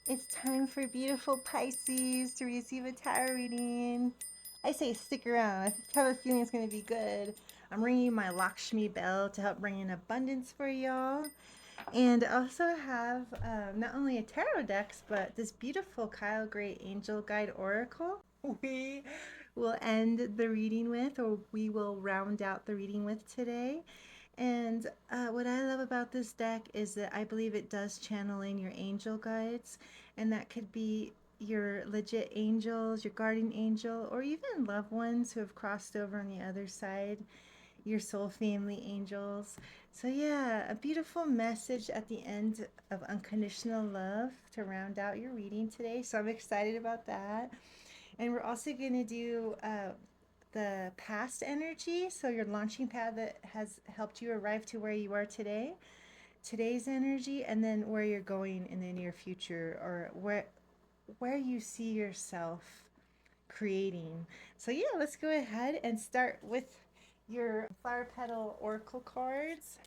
It's time for beautiful Pisces to receive a tarot reading. I say stick around. I have a feeling it's going to be good. I'm ringing my Lakshmi bell to help bring in abundance for y'all. And I also have not only a tarot decks, but this beautiful Kyle Gray Angel Guide Oracle. We will end the reading with, or we will round out the reading with today. And what I love about this deck is that I believe it does channel in your angel guides, and that could be your legit angels, your guardian angel, or even loved ones who have crossed over on the other side, your soul family angels. So, yeah, a beautiful message at the end of unconditional love to round out your reading today. So, I'm excited about that. And we're also going to do the past energy, so your launching pad that has helped you arrive to where you are today, today's energy, and then where you're going in the near future, or where you see yourself creating. So yeah, let's go ahead and start with your flower petal oracle cards,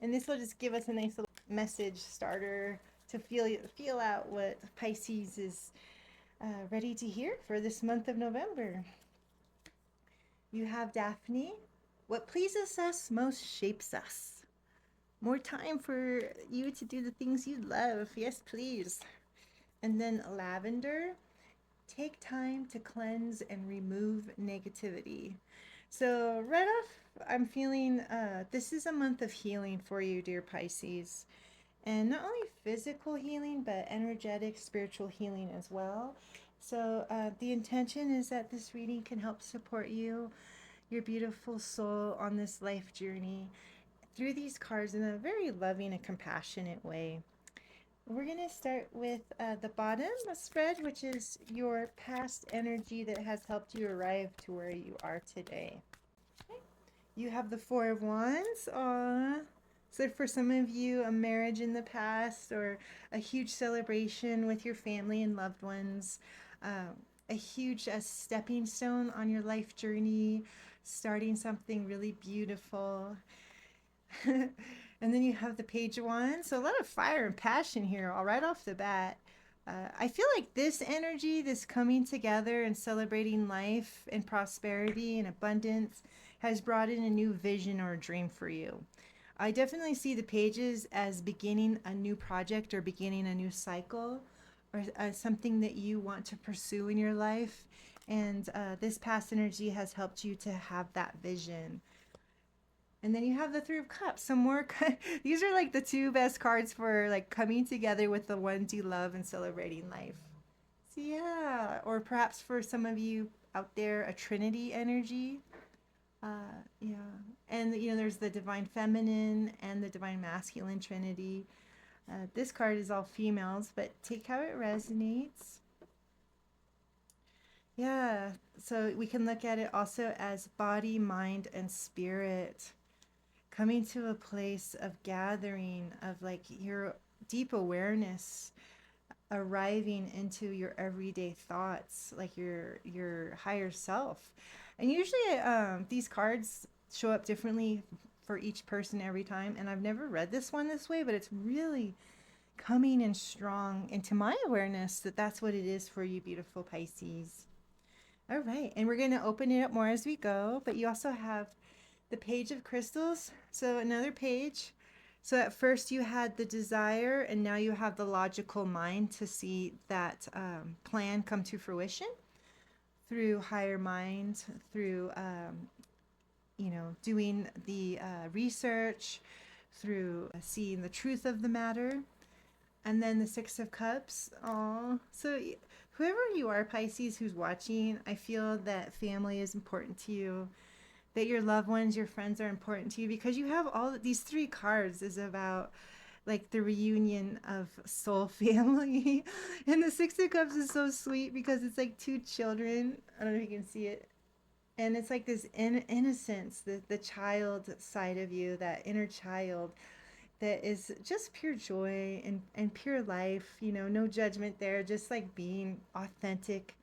and this will just give us a nice little message starter to feel out what Pisces is ready to hear for this month of November. You have Daphne. What pleases us most shapes us. More time for you to do the things you love. Yes, please. And then Lavender. Take time to cleanse and remove negativity. So, right off, I'm feeling this is a month of healing for you, dear Pisces. And not only physical healing, but energetic, spiritual healing as well. So, the intention is that this reading can help support you, your beautiful soul, on this life journey through these cards in a very loving and compassionate way. We're going to start with the bottom spread, which is your past energy that has helped you arrive to where you are today. Okay. You have the Four of Wands. Aww. So for some of you, a marriage in the past, or a huge celebration with your family and loved ones, a huge stepping stone on your life journey, starting something really beautiful. And then you have the Page of Wands. So a lot of fire and passion here, all right off the bat. I feel like this energy, this coming together and celebrating life and prosperity and abundance, has brought in a new vision or a dream for you. I definitely see the pages as beginning a new project or beginning a new cycle, or something that you want to pursue in your life. And this past energy has helped you to have that vision. And then you have the Three of Cups. Some more. These are like the two best cards for like coming together with the ones you love and celebrating life. So yeah, or perhaps for some of you out there, a Trinity energy. Yeah, and there's the Divine Feminine and the Divine Masculine Trinity. This card is all females, but take how it resonates. Yeah, so we can look at it also as body, mind, and spirit, coming to a place of gathering, of like your deep awareness, arriving into your everyday thoughts, like your higher self. And usually these cards show up differently for each person every time, and I've never read this one this way, but it's really coming in strong into my awareness that that's what it is for you, beautiful Pisces. All right, and we're going to open it up more as we go, but you also have the Page of Crystals. So another page. So at first you had the desire, and now you have the logical mind to see that plan come to fruition through higher mind, through doing the research, through seeing the truth of the matter. And then the Six of Cups. Oh, so whoever you are, Pisces, who's watching, I feel that family is important to you, that your loved ones, your friends are important to you, because you have all these three cards is about like the reunion of soul family. And the Six of Cups is so sweet because it's like two children. I don't know if you can see it. And it's like this innocence, the child side of you, that inner child that is just pure joy and pure life, no judgment there, just like being authentic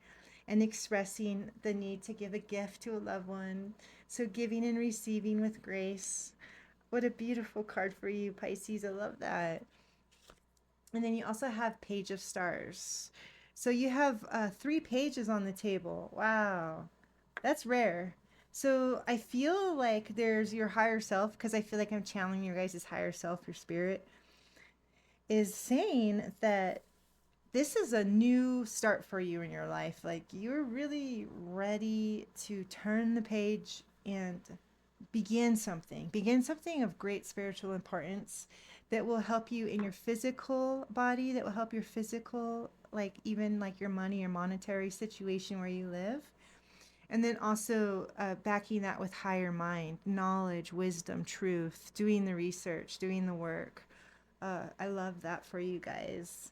and expressing the need to give a gift to a loved one. So giving and receiving with grace. What a beautiful card for you, Pisces. I love that. And then you also have Page of Stars. So you have 3 pages on the table. Wow. That's rare. So I feel like there's your higher self, because I feel like I'm channeling your guys' higher self, your spirit, is saying that this is a new start for you in your life. Like you're really ready to turn the page and begin something of great spiritual importance that will help you in your physical body, that will help your physical, like even like your money or monetary situation where you live. And then also backing that with higher mind, knowledge, wisdom, truth, doing the research, doing the work. I love that for you guys.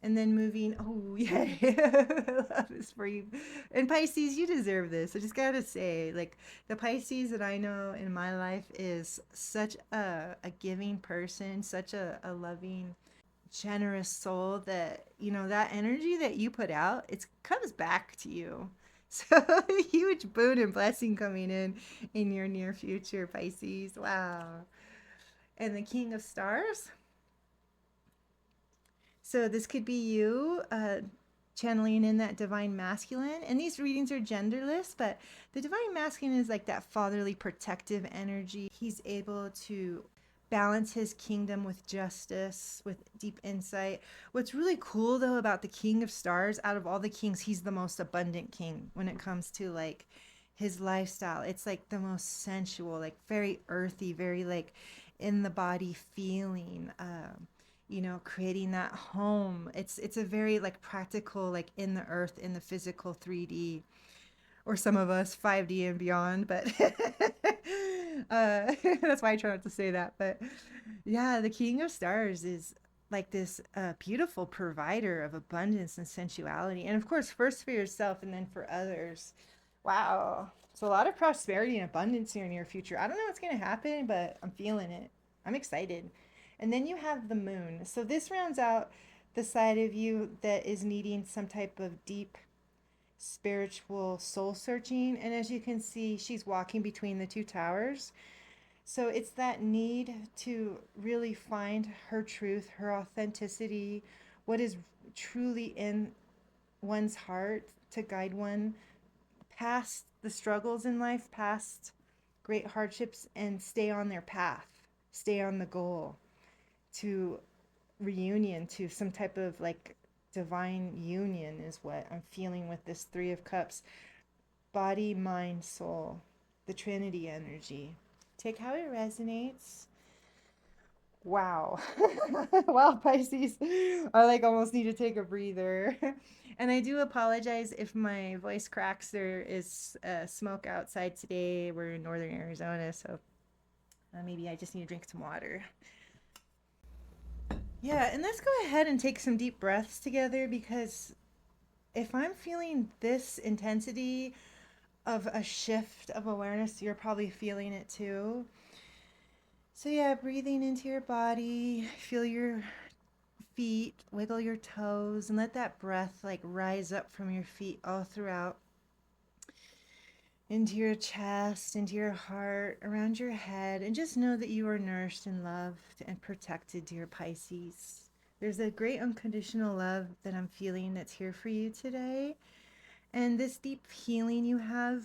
And then moving, oh, yay. I love this for you. And Pisces, you deserve this. I just gotta say, like, the Pisces that I know in my life is such a giving person, such a loving, generous soul that, that energy that you put out, it comes back to you. So, a huge boon and blessing coming in your near future, Pisces. Wow. And the King of Stars. So this could be you channeling in that divine masculine. And these readings are genderless, but the divine masculine is like that fatherly protective energy. He's able to balance his kingdom with justice, with deep insight. What's really cool though about the King of Stars, out of all the kings, he's the most abundant king when it comes to like his lifestyle. It's like the most sensual, like very earthy, very like in the body feeling. Creating that home. It's a very like practical, like in the earth, in the physical 3D, or some of us 5D and beyond. But that's why I try not to say that. But yeah, the King of Stars is like this beautiful provider of abundance and sensuality, and of course, first for yourself and then for others. Wow. So a lot of prosperity and abundance in your near future. I don't know what's going to happen, but I'm feeling it. I'm excited. And then you have the moon. So this rounds out the side of you that is needing some type of deep spiritual soul searching. And as you can see, she's walking between the two towers. So it's that need to really find her truth, her authenticity, what is truly in one's heart to guide one past the struggles in life, past great hardships, and stay on their path, stay on the goal to reunion, to some type of like divine union, is what I'm feeling with this Three of Cups. Body, mind, soul, the Trinity energy. Take how it resonates. Wow. Wow, Pisces. I like almost need to take a breather. And I do apologize if my voice cracks. There is smoke outside today. We're in northern Arizona, so maybe I just need to drink some water. Yeah, and let's go ahead and take some deep breaths together, because if I'm feeling this intensity of a shift of awareness, you're probably feeling it too. So, yeah, breathing into your body, feel your feet, wiggle your toes, and let that breath like rise up from your feet all throughout into your chest, into your heart, around your head, and just know that you are nourished and loved and protected, dear Pisces. There's a great unconditional love that I'm feeling that's here for you today. And this deep healing you have,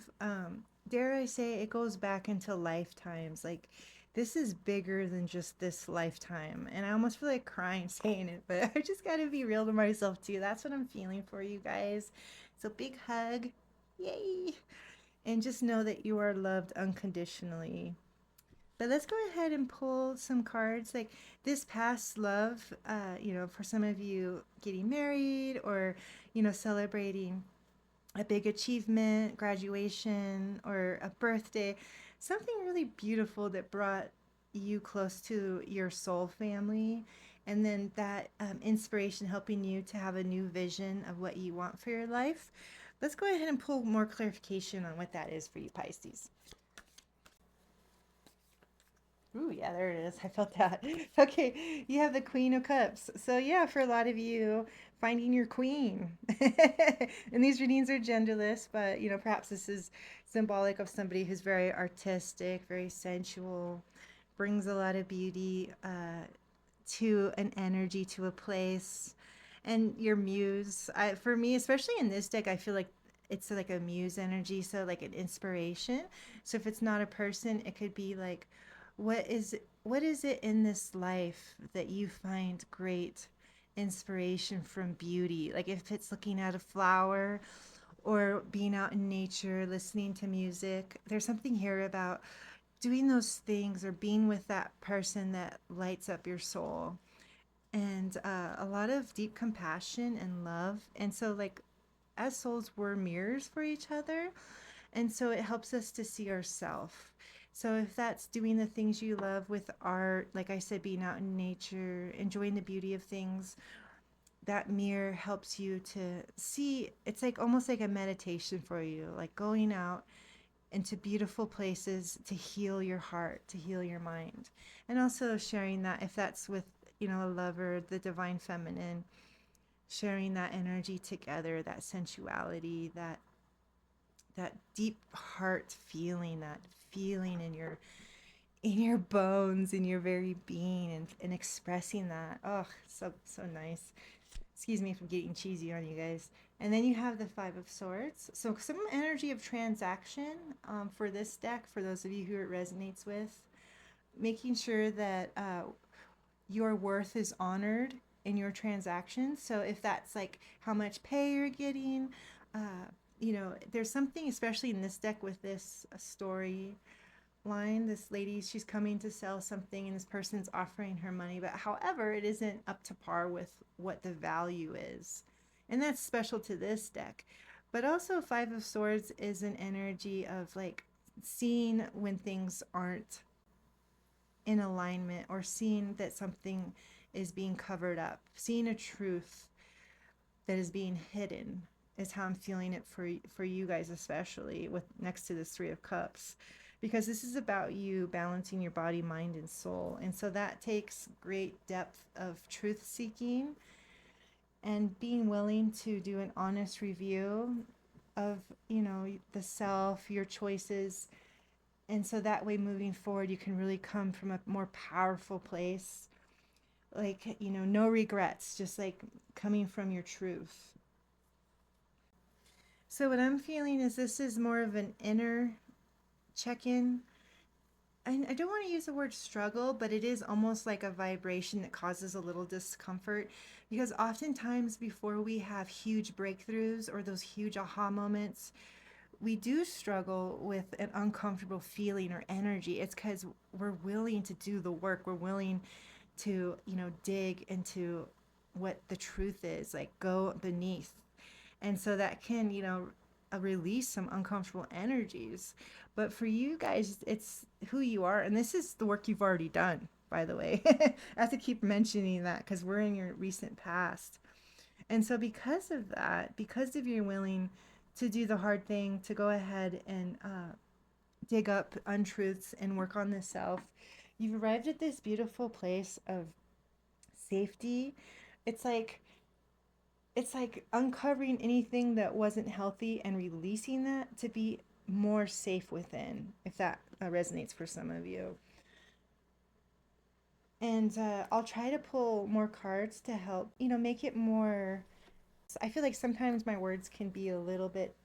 dare I say, it goes back into lifetimes. Like, this is bigger than just this lifetime. And I almost feel like crying saying it, but I just got to be real to myself too. That's what I'm feeling for you guys. So, big hug. Yay. And just know that you are loved unconditionally. But let's go ahead and pull some cards. Like this past love, for some of you getting married, or, celebrating a big achievement, graduation, or a birthday, something really beautiful that brought you close to your soul family. And then that inspiration helping you to have a new vision of what you want for your life. Let's go ahead and pull more clarification on what that is for you, Pisces. Ooh, yeah, there it is. I felt that. Okay, you have the Queen of Cups. So, yeah, for a lot of you, finding your queen. And these readings are genderless, but, perhaps this is symbolic of somebody who's very artistic, very sensual, brings a lot of beauty to an energy, to a place. And your muse, for me, especially in this deck, I feel like it's like a muse energy, so like an inspiration. So if it's not a person, it could be like, what is it in this life that you find great inspiration from beauty? Like if it's looking at a flower or being out in nature, listening to music. There's something here about doing those things or being with that person that lights up your soul. And a lot of deep compassion and love. And so, like, as souls, we're mirrors for each other. And so it helps us to see ourselves. So if that's doing the things you love with art, like I said, being out in nature, enjoying the beauty of things, that mirror helps you to see. It's like almost like a meditation for you, like going out into beautiful places to heal your heart, to heal your mind. And also sharing that, if that's with, a lover, the divine feminine, sharing that energy together, that sensuality, that deep heart feeling, that feeling in your bones, in your very being, and expressing that. Oh, so nice. Excuse me for getting cheesy on you guys. And then you have the Five of Swords. So some energy of transaction for this deck, for those of you who it resonates with, making sure that your worth is honored in your transactions. So if that's like how much pay you're getting, there's something, especially in this deck with this story line, this lady, she's coming to sell something and this person's offering her money, but however it isn't up to par with what the value is, and that's special to this deck. But also Five of Swords is an energy of like seeing when things aren't in alignment, or seeing that something is being covered up, seeing a truth that is being hidden, is how I'm feeling it for you guys, especially with next to this Three of Cups, because this is about you balancing your body, mind, and soul. And so that takes great depth of truth seeking and being willing to do an honest review of, the self, your choices. And so that way, moving forward, you can really come from a more powerful place. Like, no regrets, just like coming from your truth. So what I'm feeling is this is more of an inner check-in. I don't want to use the word struggle, but it is almost like a vibration that causes a little discomfort, because oftentimes before we have huge breakthroughs or those huge aha moments, we do struggle with an uncomfortable feeling or energy. It's because we're willing to do the work. We're willing to, dig into what the truth is, like go beneath. And so that can, release some uncomfortable energies. But for you guys, it's who you are. And this is the work you've already done, by the way. I have to keep mentioning that because we're in your recent past. And so, because of that, because of your willing to do the hard thing, to go ahead and dig up untruths and work on the self, you've arrived at this beautiful place of safety. It's like uncovering anything that wasn't healthy and releasing that to be more safe within, if that resonates for some of you. And I'll try to pull more cards to help, make it more. I feel like sometimes my words can be a little bit,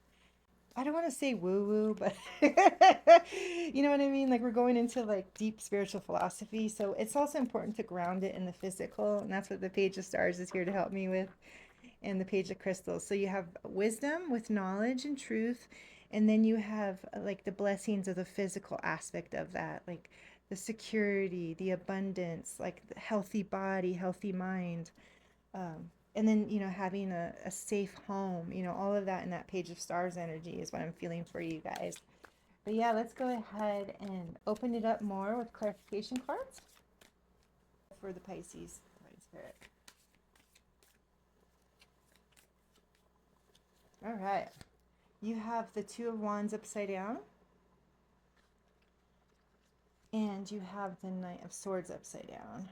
I don't want to say woo woo, but you know what I mean? Like we're going into like deep spiritual philosophy. So it's also important to ground it in the physical. And that's what the Page of Stars is here to help me with, and the Page of Crystals. So you have wisdom with knowledge and truth, and then you have like the blessings of the physical aspect of that, like the security, the abundance, like the healthy body, healthy mind, and then having a safe home, all of that in that Page of Stars energy is what I'm feeling for you guys. But yeah, let's go ahead and open it up more with clarification cards for the Pisces Divine Spirit. All right. You have the Two of Wands upside down. And you have the Knight of Swords upside down.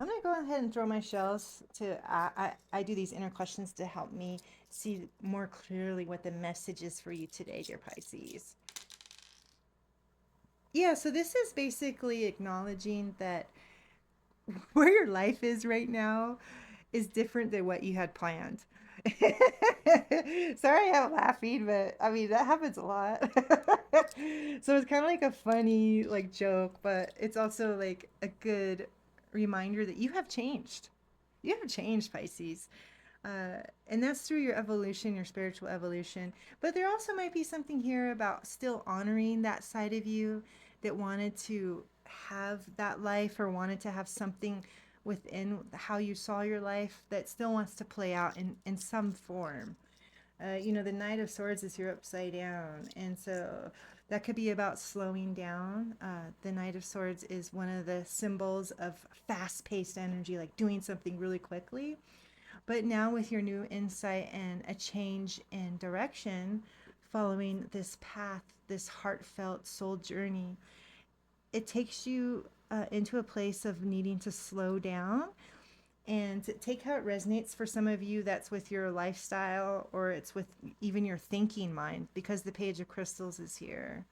I'm going to go ahead and throw my shells to, I do these inner questions to help me see more clearly what the message is for you today, dear Pisces. Yeah, so this is basically acknowledging that where your life is right now is different than what you had planned. Sorry I'm laughing, but I mean that happens a lot. So it's kind of like a funny like joke, but it's also like a good reminder that you have changed. You have changed, Pisces. And that's through your evolution, your spiritual evolution. But there also might be something here about still honoring that side of you that wanted to have that life or wanted to have something within how you saw your life that still wants to play out in some form. The Knight of Swords is here upside down. And so that could be about slowing down. The Knight of Swords is one of the symbols of fast paced energy, like doing something really quickly. But now, with your new insight and a change in direction, following this path, this heartfelt soul journey, it takes you into a place of needing to slow down and take how it resonates. For some of you, that's with your lifestyle or it's with even your thinking mind because the Page of Crystals is here.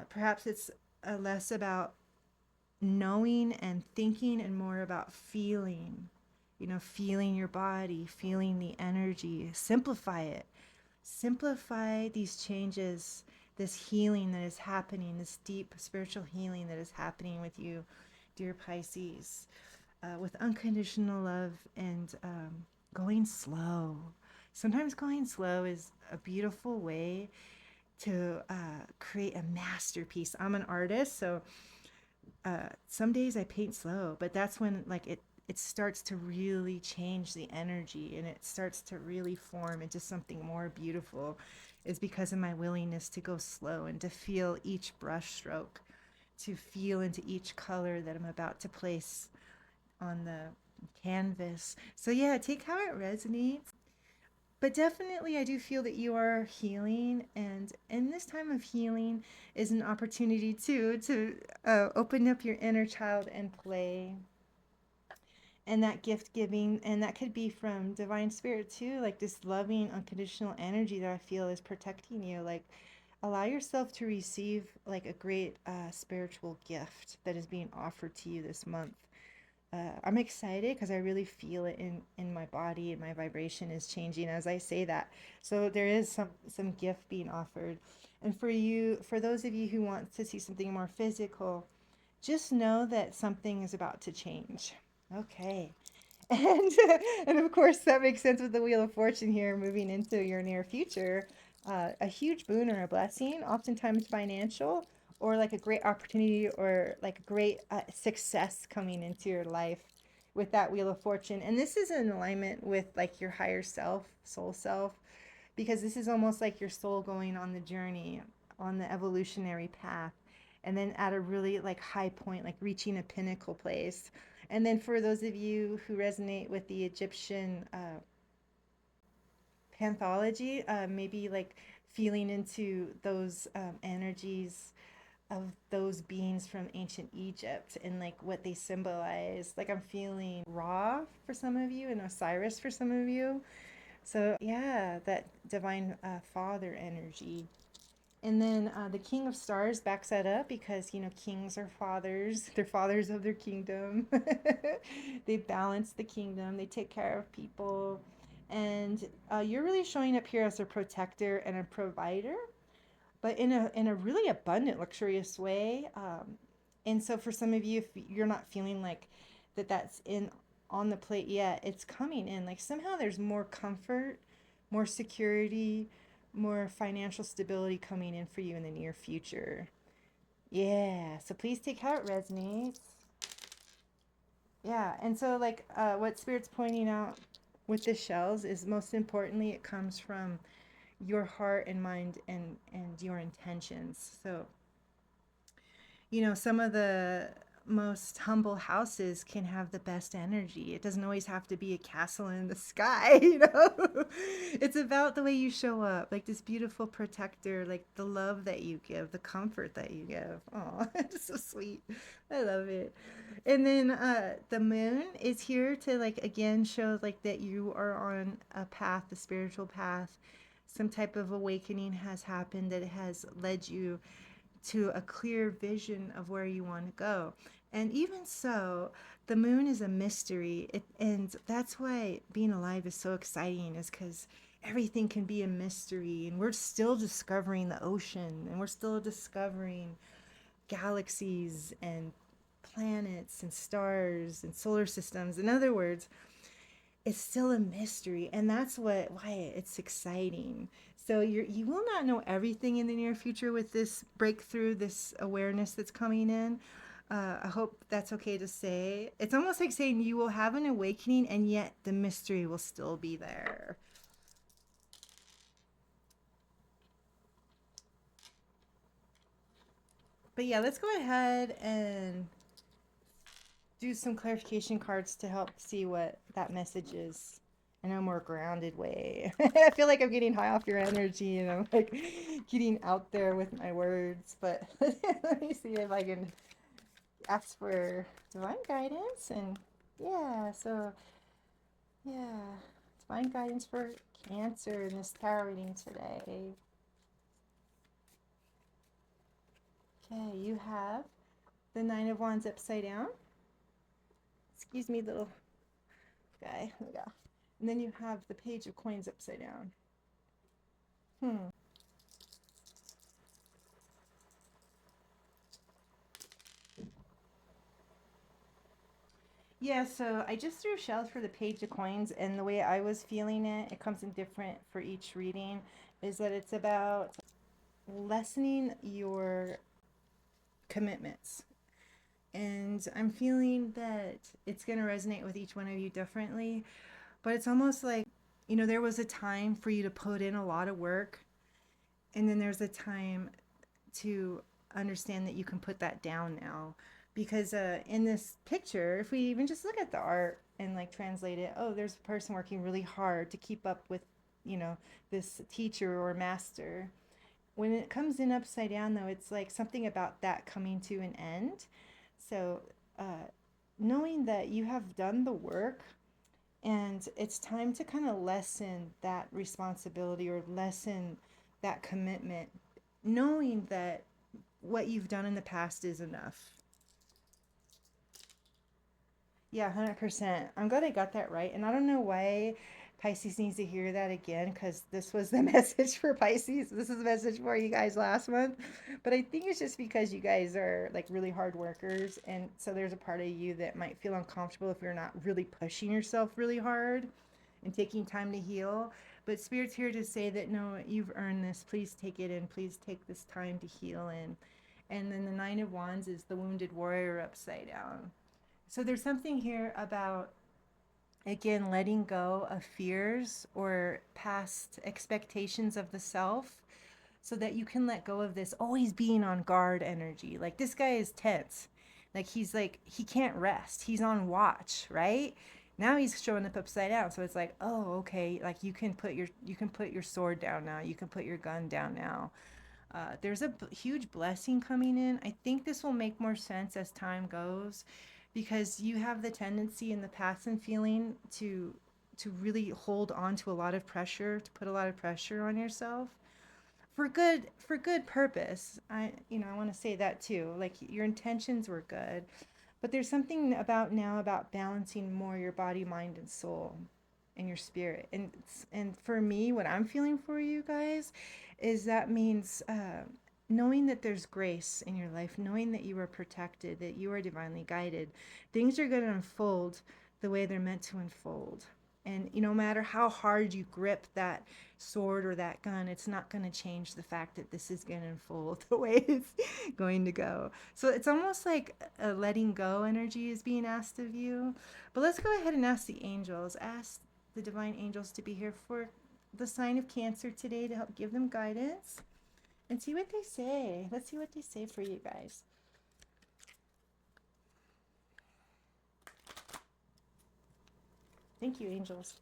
Perhaps it's less about knowing and thinking and more about feeling. Feeling your body, feeling the energy. Simplify it. Simplify these changes, this healing that is happening, this deep spiritual healing that is happening with you, dear Pisces, with unconditional love and going slow. Sometimes going slow is a beautiful way to create a masterpiece. I'm an artist, so some days I paint slow, but that's when like it starts to really change the energy and it starts to really form into something more beautiful is because of my willingness to go slow and to feel each brush stroke, to feel into each color that I'm about to place on the canvas. So yeah, take how it resonates. But definitely I do feel that you are healing, and in this time of healing is an opportunity too to open up your inner child and play, and that gift giving, and that could be from divine spirit too, like this loving unconditional energy that I feel is protecting you. Like allow yourself to receive like a great spiritual gift that is being offered to you this month. I'm excited because I really feel it in my body, and my vibration is changing as I say that. So there is some gift being offered. And for you, for those of you who want to see something more physical, just know that something is about to change. Okay. And and of course that makes sense with the Wheel of Fortune here moving into your near future. A huge boon or a blessing, oftentimes financial, or like a great opportunity or like a great success coming into your life with that Wheel of Fortune. And this is in alignment with like your higher self, soul self, because this is almost like your soul going on the journey, on the evolutionary path, and then at a really like high point, like reaching a pinnacle place. And then for those of you who resonate with the Egyptian panthology, maybe like feeling into those energies of those beings from ancient Egypt and like what they symbolize. Like I'm feeling Ra for some of you and Osiris for some of you. So yeah, that divine father energy. And then the King of Stars backs that up because, kings are fathers. They're fathers of their kingdom. They balance the kingdom, they take care of people. And you're really showing up here as a protector and a provider, but in a really abundant, luxurious way. And so for some of you, if you're not feeling like that's in on the plate yet, it's coming in. Like somehow there's more comfort, more security, more financial stability coming in for you in the near future. Yeah. So please take how it resonates. Yeah. And so like what Spirit's pointing out with the shells is most importantly it comes from your heart and mind and your intentions. So some of the most humble houses can have the best energy. It doesn't always have to be a castle in the sky, It's about the way you show up, like this beautiful protector, like the love that you give, the comfort that you give. Oh, it's so sweet. I love it. And then the moon is here to like again show like that you are on a path, the spiritual path. Some type of awakening has happened that has led you to a clear vision of where you want to go. And even so, the moon is a mystery. And that's why being alive is so exciting, is because everything can be a mystery. And we're still discovering the ocean, and we're still discovering galaxies and planets and stars and solar systems. In other words, it's still a mystery, and that's why it's exciting. So you will not know everything in the near future with this breakthrough, this awareness that's coming in. I hope that's okay to say. It's almost like saying you will have an awakening, and yet the mystery will still be there. But yeah, let's go ahead and do some clarification cards to help see what that message is in a more grounded way. I feel like I'm getting high off your energy and I'm like getting out there with my words, but let me see if I can ask for divine guidance. And yeah, so yeah, divine guidance for Cancer in this tarot reading today. Okay, you have the Nine of Wands upside down. Excuse me, little guy. There we go. And then you have the Page of Coins upside down. Hmm. Yeah, so I just threw shells for the Page of Coins, and the way I was feeling it, it comes in different for each reading, is that it's about lessening your commitments. And I'm feeling that it's going to resonate with each one of you differently, but it's almost like, there was a time for you to put in a lot of work, and then there's a time to understand that you can put that down now. Because in this picture, if we even just look at the art and like translate it, oh, there's a person working really hard to keep up with, this teacher or master. When it comes in upside down, though, it's like something about that coming to an end. So, knowing that you have done the work and it's time to kind of lessen that responsibility or lessen that commitment, knowing that what you've done in the past is enough. Yeah, 100%. I'm glad I got that right. And I don't know why Pisces needs to hear that again, because this was the message for Pisces. This is the message for you guys last month. But I think it's just because you guys are like really hard workers. And so there's a part of you that might feel uncomfortable if you're not really pushing yourself really hard and taking time to heal. But Spirit's here to say that no, you've earned this. Please take it in. Please take this time to heal in. And then the Nine of Wands is the wounded warrior upside down. So there's something here about, again, letting go of fears or past expectations of the self so that you can let go of this always being on guard energy. Like this guy is tense. Like he can't rest. He's on watch, right? Now he's showing up upside down. So it's like, oh, okay, like you can put your sword down now. You can put your gun down now. There's a huge blessing coming in. I think this will make more sense as time goes, because you have the tendency in the past and feeling to really hold on to a lot of pressure, to put a lot of pressure on yourself for good purpose. I want to say that too. Like your intentions were good, but there's something about now about balancing more your body, mind, and soul and your spirit. And for me, what I'm feeling for you guys is that means knowing that there's grace in your life, knowing that you are protected, that you are divinely guided. Things are going to unfold the way they're meant to unfold. And no matter how hard you grip that sword or that gun, it's not going to change the fact that this is going to unfold the way it's going to go. So it's almost like a letting go energy is being asked of you. But let's go ahead and ask the angels. Ask the divine angels to be here for the sign of Cancer today to help give them guidance and see what they say. Let's see what they say for you guys. Thank you, angels.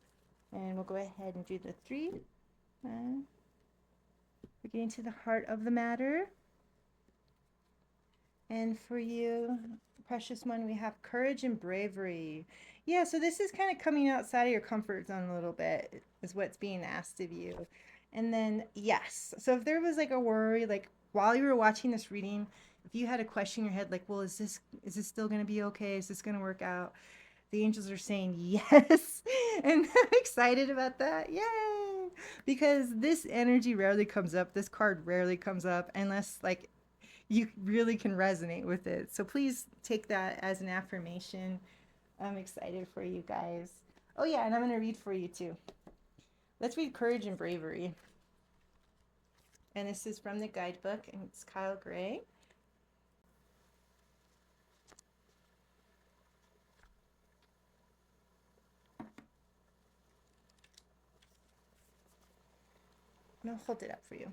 And we'll go ahead and do the three. We're getting to the heart of the matter. And for you, precious one, we have courage and bravery. Yeah, so this is kind of coming outside of your comfort zone a little bit, is what's being asked of you. And then, yes. So if there was like a worry, like while you were watching this reading, if you had a question in your head like, well, is this still going to be okay? Is this going to work out? The angels are saying yes. And I'm excited about that. Yay! Because this energy rarely comes up. This card rarely comes up unless like you really can resonate with it. So please take that as an affirmation. I'm excited for you guys. Oh yeah, and I'm going to read for you too. Let's read Courage and Bravery. And this is from the guidebook, and it's Kyle Gray. I'll hold it up for you.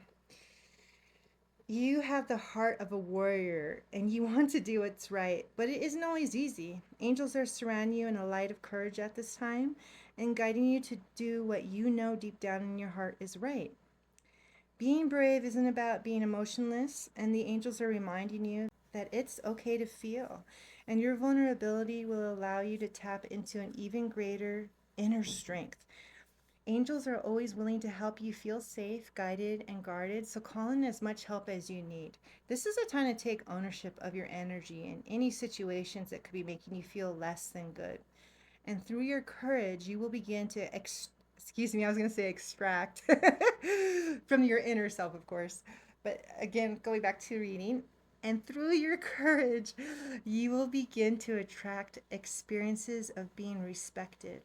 You have the heart of a warrior and you want to do what's right, but it isn't always easy. Angels are surrounding you in a light of courage at this time and guiding you to do what you know deep down in your heart is right. Being brave isn't about being emotionless, and the angels are reminding you that it's okay to feel, and your vulnerability will allow you to tap into an even greater inner strength. Angels are always willing to help you feel safe, guided, and guarded, so call in as much help as you need. This is a time to take ownership of your energy in any situations that could be making you feel less than good. And through your courage, you will begin to excuse me, I was going to say extract from your inner self, of course. But again, going back to reading, and through your courage, you will begin to attract experiences of being respected.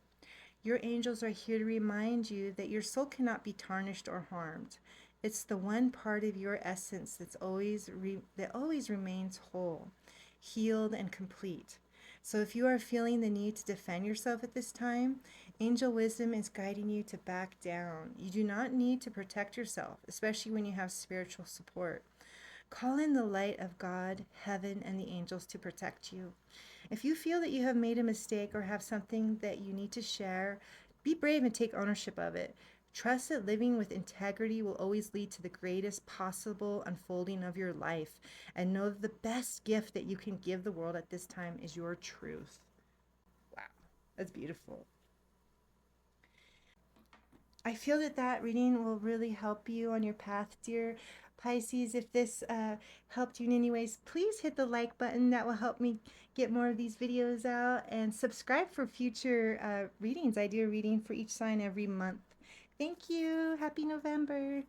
Your angels are here to remind you that your soul cannot be tarnished or harmed. It's the one part of your essence that always remains whole, healed, and complete. So if you are feeling the need to defend yourself at this time, angel wisdom is guiding you to back down. You do not need to protect yourself, especially when you have spiritual support. Call in the light of God, heaven, and the angels to protect you. If you feel that you have made a mistake or have something that you need to share, be brave and take ownership of it. Trust that living with integrity will always lead to the greatest possible unfolding of your life. And know that the best gift that you can give the world at this time is your truth. Wow, that's beautiful. I feel that that reading will really help you on your path, dear Pisces. If this helped you in any ways, please hit the like button. That will help me get more of these videos out. And subscribe for future readings. I do a reading for each sign every month. Thank you. Happy November.